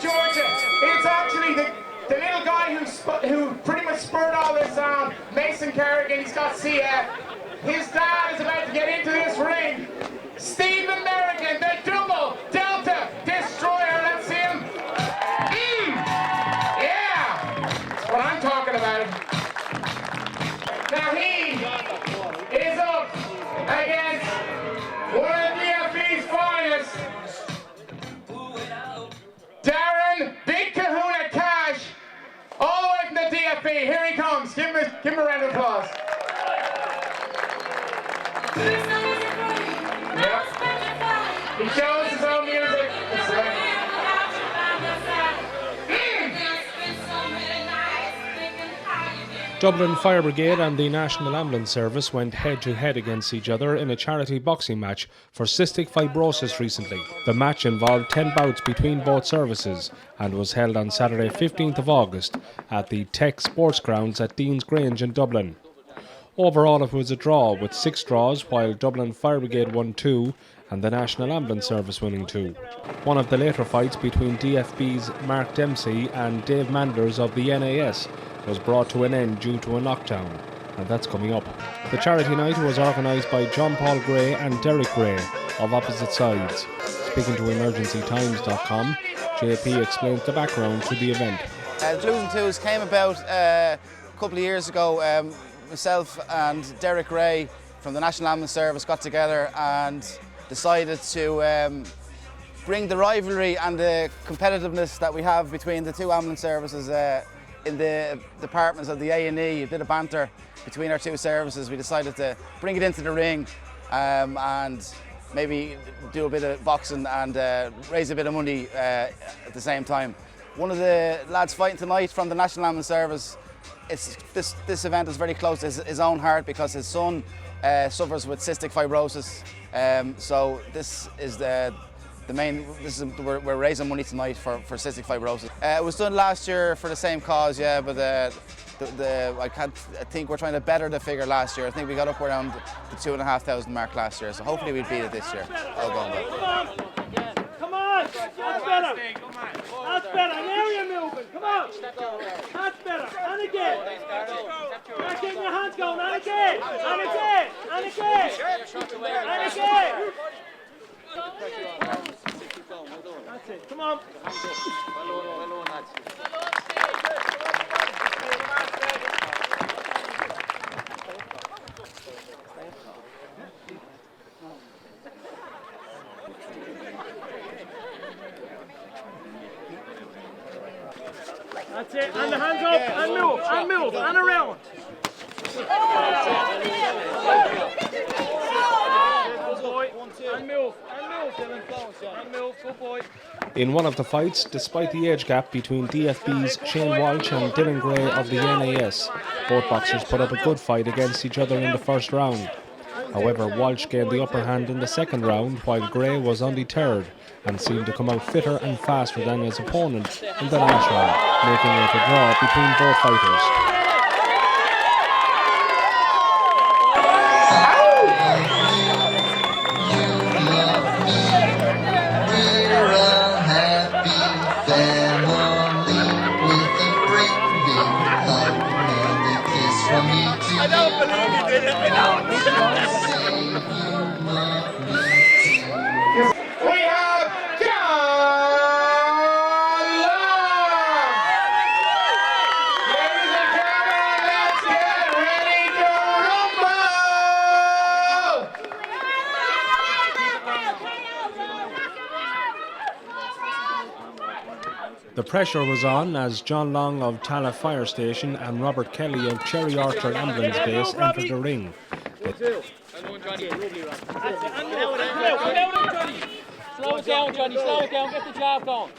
Georgia, it's actually the little guy who pretty much spurred all this on, Mason Kerrigan. He's got CF. His dad is about to get into this ring. Stephen Merrigan, the double Delta Destroyer. Let's see him. Yeah, that's what I'm talking about. Now he is up against one of DFB's finest, Darren Big Kahuna Cash, all the way from the DFB. Here he comes. Give him a round of applause. Yep. He shows his own music. Dublin Fire Brigade and the National Ambulance Service went head-to-head against each other in a charity boxing match for Cystic Fibrosis recently. The match involved 10 bouts between both services and was held on Saturday 15th of August at the Tech Sports Grounds at Dean's Grange in Dublin. Overall it was a draw with 6 draws, while Dublin Fire Brigade won 2 and the National Ambulance Service winning 2. One of the later fights between DFB's Mark Dempsey and Dave Manders of the NAS was brought to an end due to a knockdown, and that's coming up. The charity night was organised by John Paul Gray and Derek Gray of opposite sides. Speaking to emergencytimes.com, JP explains the background to the event. The Blues and Twos came about a couple of years ago. Myself and Derek Gray from the National Ambulance Service got together and decided to bring the rivalry and the competitiveness that we have between the two ambulance services in the departments of the A&E, a bit of banter between our two services. We decided to bring it into the ring and maybe do a bit of boxing and raise a bit of money at the same time. One of the lads fighting tonight from the National Ambulance Service, this event is very close to his own heart because his son suffers with cystic fibrosis. So this is we're raising money tonight for cystic fibrosis. It was done last year for the same cause, yeah, but I think we're trying to better the figure last year. I think we got up around the 2,500 mark last year, so hopefully we'll beat it this year. All going well. Come on! That's better! That's better! Now you're moving! Come on! That's better! And again! Not getting your hands going! And again! And again! And again! And again! That's it. Come on. That's it. And the hands up. And move. And move. And around. In one of the fights, despite the age gap between DFB's Shane Walsh and Dylan Gray of the NAS, both boxers put up a good fight against each other in the first round. However, Walsh gained the upper hand in the second round, while Gray was undeterred and seemed to come out fitter and faster than his opponent in the last round, making it a draw between both fighters. I don't believe you did it. We have John Long! Ladies and gentlemen, let's get ready to rumble! The pressure was on as John Long of Tala Fire Station and Robert Kelly of Cherry Orchard Ambulance Base entered the ring. Slow it down, Johnny, slow it down, get the jab going.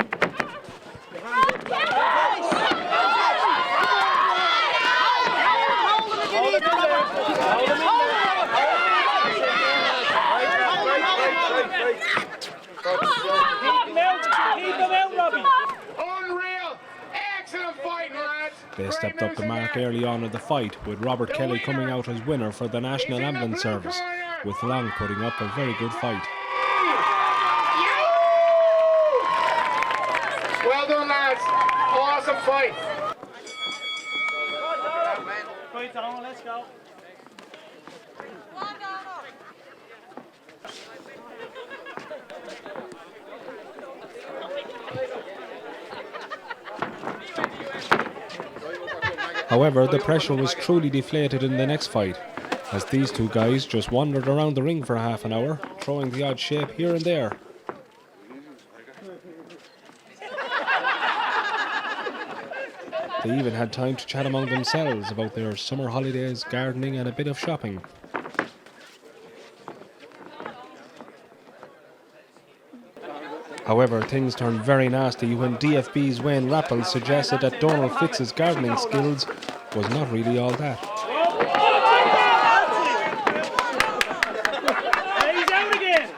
Keep them out, Robbie. Unreal! Excellent fight, lads! They stepped up the mark early on in the fight, with Robert Kelly coming out as winner for the National Ambulance Service. with Long putting up a very good fight. Well done, lads. Awesome fight. Right on, let's go. However, the pressure was truly deflated in the next fight, as these two guys just wandered around the ring for half an hour, throwing the odd shape here and there. They even had time to chat among themselves about their summer holidays, gardening and a bit of shopping. However, things turned very nasty when DFB's Wayne Rappel suggested that Donald Fitz's gardening skills was not really all that. He's out again.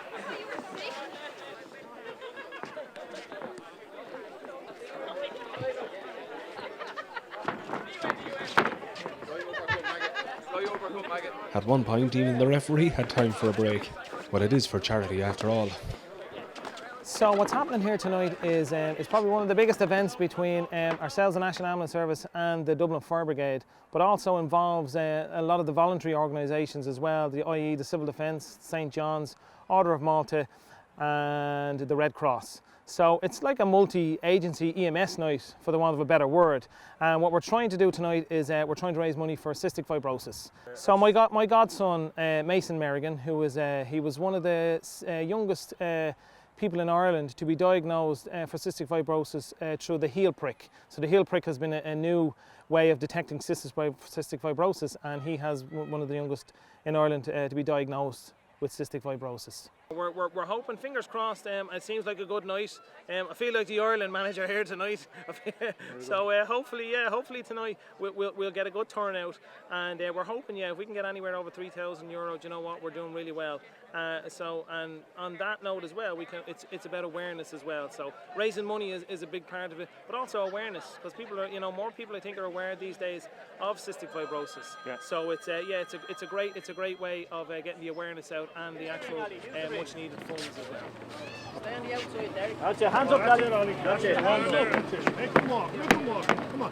At one point, even the referee had time for a break. But it is for charity after all. So what's happening here tonight is it's probably one of the biggest events between ourselves, the National Ambulance Service, and the Dublin Fire Brigade, but also involves a lot of the voluntary organisations as well, i.e. the Civil Defence, St John's, Order of Malta and the Red Cross. So it's like a multi-agency EMS night, for the want of a better word. And what we're trying to do tonight is we're trying to raise money for cystic fibrosis. So my godson, Mason Merrigan, he was one of the youngest people in Ireland to be diagnosed for cystic fibrosis through the heel prick. So the heel prick has been a new way of detecting cystic fibrosis, and he has one of the youngest in Ireland to be diagnosed with cystic fibrosis. We're hoping, fingers crossed, it seems like a good night. I feel like the Ireland manager here tonight. So hopefully tonight we'll get a good turnout, and we're hoping, if we can get anywhere over €3,000, you know what, we're doing really well. And on that note as well, it's about awareness as well. So raising money is a big part of it, but also awareness, because people are, more people I think are aware these days of cystic fibrosis. Yeah. So it's a great way of getting the awareness out and the actual much needed funds as well. Stay on the outside there. That's it, hands up, Daddy. That's it, hands up. Make them walk, come on. Come on.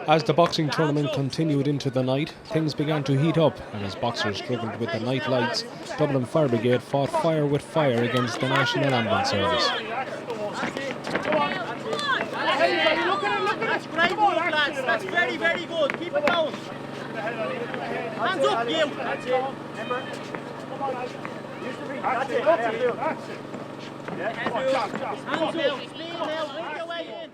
As the boxing tournament continued into the night, things began to heat up, and as boxers struggled with the night lights, Dublin Fire Brigade fought fire with fire against the National Ambulance Service. That's great move, lads. That's very, very good. Keep it going. Hands up, you. That's it. Remember? Come on, lads. That's it. That's it. Hands up. Lean now. Work your way in.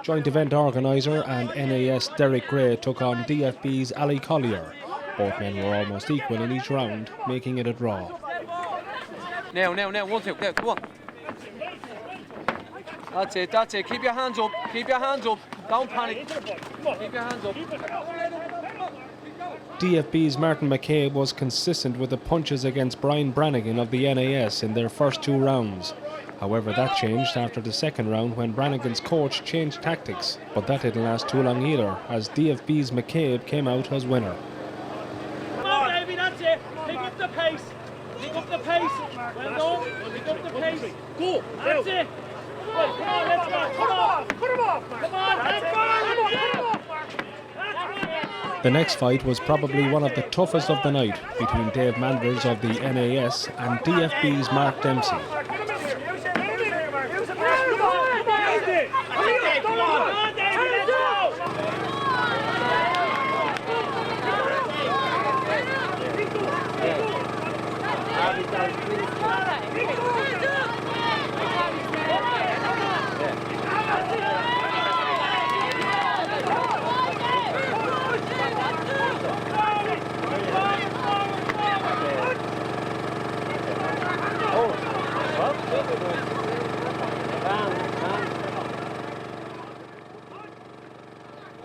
Joint event organiser and NAS Derek Gray took on DFB's Ali Collier. Both men were almost equal in each round, making it a draw. Now, 1, 2, now, come on. That's it. Keep your hands up. Don't panic. Keep your hands up. DFB's Martin McCabe was consistent with the punches against Brian Brannigan of the NAS in their first 2 rounds. However, that changed after the second round when Brannigan's coach changed tactics. But that didn't last too long either, as DFB's McCabe came out as winner. Come on, baby, that's it. Pick up the pace. Well done. Pick up the pace. Go. That's it. Come on, let's go. Come on. Put him off. Come on, let's go. The next fight was probably one of the toughest of the night, between Dave Manders of the NAS and DFB's Mark Dempsey.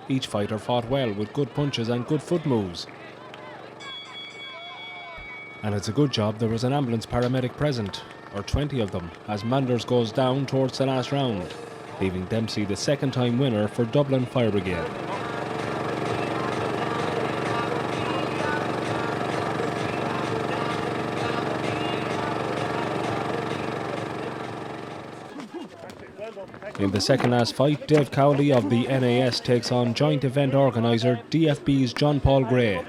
Each fighter fought well with good punches and good foot moves. And it's a good job there was an ambulance paramedic present, or 20 of them, as Manders goes down towards the last round. leaving Dempsey the second-time winner for Dublin Fire Brigade. In the second last fight, Dave Cowley of the NAS takes on joint event organiser DFB's John Paul Gray.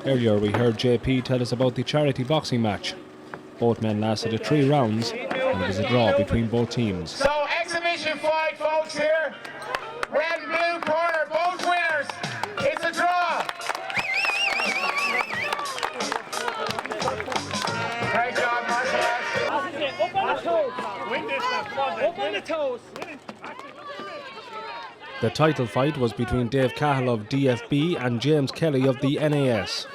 Earlier we heard JP tell us about the charity boxing match. Both men lasted 3 rounds and it was a draw between both teams. So exhibition fight, folks, here. Red and blue corner, both winners. It's a draw. Great job, martial arts. Up on the toes. Up on the toes. The title fight was between Dave Cahill of DFB and James Kelly of the NAS.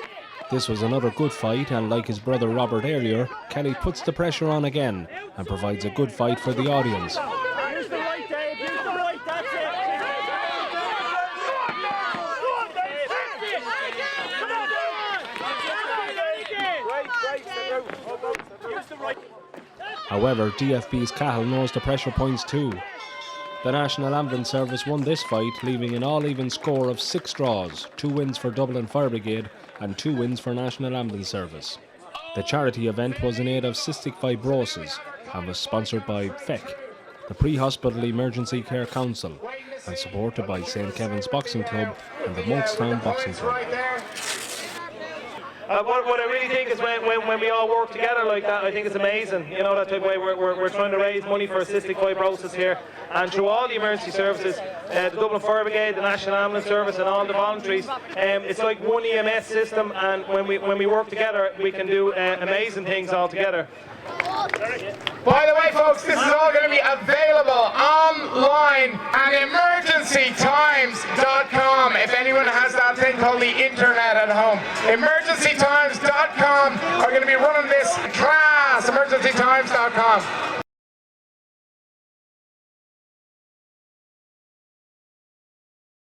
This was another good fight, and like his brother Robert earlier, Kelly puts the pressure on again and provides a good fight for the audience. Use the right, Dave. Use the right. That's it. However, DFB's Cahill knows the pressure points too. The National Ambulance Service won this fight, leaving an all-even score of 6 draws, 2 wins for Dublin Fire Brigade and 2 wins for National Ambulance Service. The charity event was in aid of Cystic Fibrosis and was sponsored by FEC, the Pre-Hospital Emergency Care Council, and supported by St Kevin's Boxing Club and the Monkstown Boxing Club. What I really think is when we all work together like that, I think it's amazing. You know, that type of way we're trying to raise money for cystic fibrosis here, and through all the emergency services, the Dublin Fire Brigade, the National Ambulance Service, and all the voluntaries, it's like one EMS system. And when we work together, we can do amazing things all together. By the way, folks, this is all going to be available online at emergencytimes.com. If anyone has that thing called the internet at home, emergencytimes.com are going to be running this class. Emergencytimes.com.